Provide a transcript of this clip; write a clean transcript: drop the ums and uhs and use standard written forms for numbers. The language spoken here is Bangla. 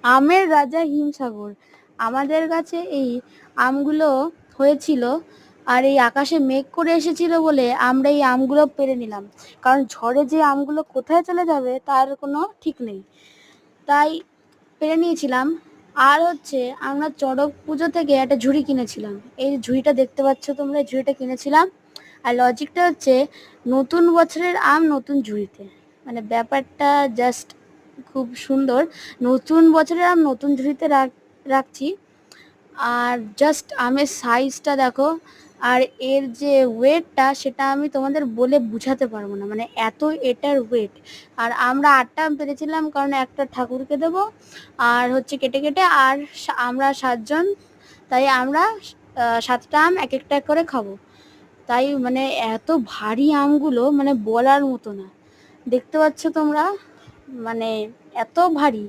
আমের রাজা হিমসাগর। আমাদের গাছে এই আমগুলো হয়েছিল, আর এই আকাশে মেঘ করে এসেছিল বলে আমরা এই আমগুলো পেড়ে নিলাম, কারণ ঝড়ে যে আমগুলো কোথায় চলে যাবে তার কোনো ঠিক নেই, তাই পেরে নিয়েছিলাম। আর হচ্ছে আমরা চড়ক পুজো থেকে একটা ঝুড়ি কিনেছিলাম। এই ঝুড়িটা দেখতে পাচ্ছ তোমরা, এই ঝুড়িটা কিনেছিলাম। আর লজিকটা হচ্ছে নতুন বছরের আম নতুন ঝুড়িতে, মানে ব্যাপারটা জাস্ট খুব সুন্দর। নতুন বছরের আম নতুন ঝুড়িতে রাখছি। আর জাস্ট আমের সাইজটা দেখো, আর এর যে ওয়েটটা সেটা আমি তোমাদের বলে বুঝাতে পারবো না, মানে এত এটার ওয়েট। আর আমরা 8টা আম পেরেছিলাম, কারণ একটা ঠাকুরকে দেব আর হচ্ছে কেটে কেটে, আর আমরা 7 জন, তাই আমরা 7টা আম এক একটা করে খাবো। তাই মানে এত ভারী আমগুলো মানে বলার মতো না, দেখতে পাচ্ছ তোমরা, মানে এত ভারী।